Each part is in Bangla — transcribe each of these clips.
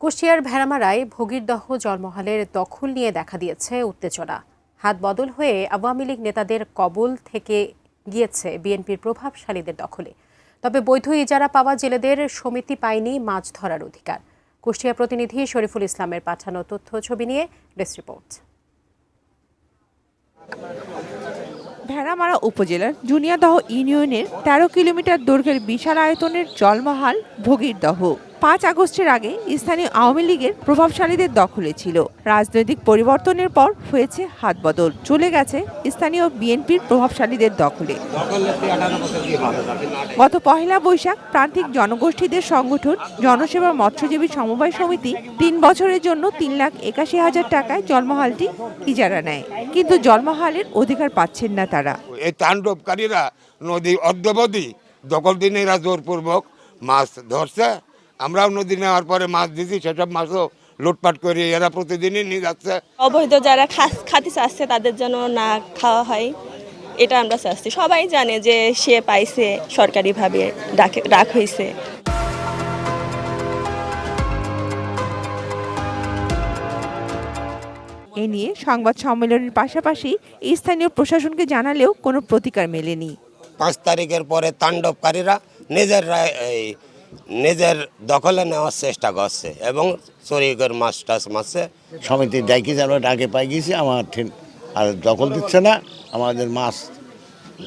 কুষ্টিয়ার ভেড়ামারায় ভগীরদহ জলমহলের দখল নিয়ে দেখা দিয়েছে উত্তেজনা। হাত বদল হয়ে আওয়ামী লীগ নেতাদের কবল থেকে গিয়েছে বিএনপির প্রভাবশালীদের দখলে। তবে বৈধ ইজারা পাওয়া জেলেদের সমিতি পায়নি মাছ ধরার অধিকার। কুষ্টিয়া প্রতিনিধি শরীফুল ইসলামের পাঠানো তথ্য ছবি নিয়ে ডেস্ক রিপোর্ট। ভেড়ামারা উপজেলার জুনিয়াদহ ইউনিয়নের ১৩ কিলোমিটার দৈর্ঘ্যের বিশাল আয়তনের জলমহাল ভগীরদহ ৫ আগস্টের আগে স্থানীয় আওয়ামী লীগের প্রভাবশালীদের দখলে ছিল। রাজনৈতিক পরিবর্তনের পর হয়েছে হাত বদল, চলে গেছে স্থানীয় বিএনপির প্রভাবশালীদের দখলে। গত ১ বৈশাখ প্রান্তিক জনগোষ্ঠীদের সংগঠন জনসেবা মৎস্যজীবী সমবায় সমিতি ৩ বছরের জন্য ৩,৮১,০০০ টাকায় জলমহালটি ইজারা নেয়, কিন্তু জলমহালের অধিকার পাচ্ছেন না তারা। এই তাণ্ডবকারীরা নদী অদ্যাবধি দখল দিনে এরা জোরপূর্বক মাছ ধরছে। আমরাও নদী নেওয়ার পরে মাছ দিছি, সেসব মাছও লুটপাট করে এরা প্রতিদিনই নিয়ে যাচ্ছে। অবৈধ যারা খাতে চাচ্ছে তাদের জন্য না খাওয়া হয়, এটা আমরা চাচ্ছি। সবাই জানে যে সে পাইছে, সরকারিভাবে ডাক হয়েছে। এ নিয়ে সংবাদ সম্মেলনের পাশাপাশি স্থানীয় প্রশাসনকে জানালেও কোনো প্রতিকার মেলেনি। ৫ তারিখের পরে তাণ্ডবকারীরা নিজের দখলে নেওয়ার চেষ্টা করছে এবং চুরি করে মাছ টাছ মারছে। সমিতির ডাকি যেন ডাকে পাই গেছি, আমার আর দখল দিচ্ছে না, আমাদের মাছ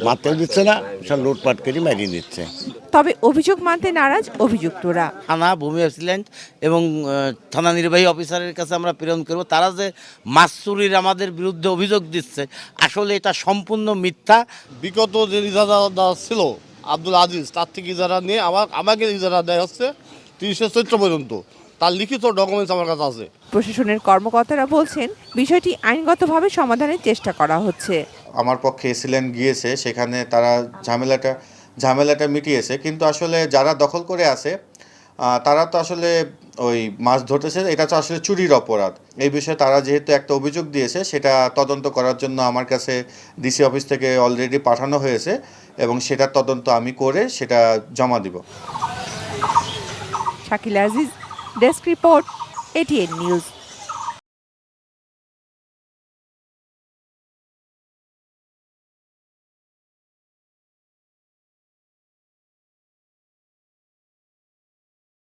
মারতেও দিচ্ছে না, সব লুটপাট করে মারিয়ে দিচ্ছে। তবে অভিযোগ মানতে নারাজ অভিযুক্তরা। থানা ভূমি ভিজিল্যান্স এবং থানা নির্বাহী অফিসারের কাছে আমরা প্রেরণ করব। তারা যে মাছ চুরির আমাদের বিরুদ্ধে অভিযোগ দিচ্ছে, আসলে এটা সম্পূর্ণ মিথ্যা। বিগত যে ইজারা ছিল আব্দুল আজিজ, তার থেকে ইজারা নিয়ে আমাকে ইজারা দেয় হচ্ছে ৩০শে চৈত্র পর্যন্ত। তার লিখিত ডকুমেন্টস আমার কাছে আছে। প্রশাসনের কর্মকর্তারা বলছেন বিষয়টি আইনগতভাবে সমাধানের চেষ্টা করা হচ্ছে। আমার পক্ষে এসিল্যান্ড গিয়েছে, সেখানে তারা ঝামেলাটা মিটিয়েছে, কিন্তু আসলে যারা দখল করে আছে তারা তো আসলে ওই মাছ ধরতেছে, এটা তো আসলে চুরির অপরাধ। এই বিষয়ে তারা যেহেতু একটা অভিযোগ দিয়েছে, সেটা তদন্ত করার জন্য আমার কাছে ডিসি অফিস থেকে অলরেডি পাঠানো হয়েছে এবং সেটা তদন্ত আমি করে সেটা জমা দিব। Shakil Aziz, desk report, ATN news.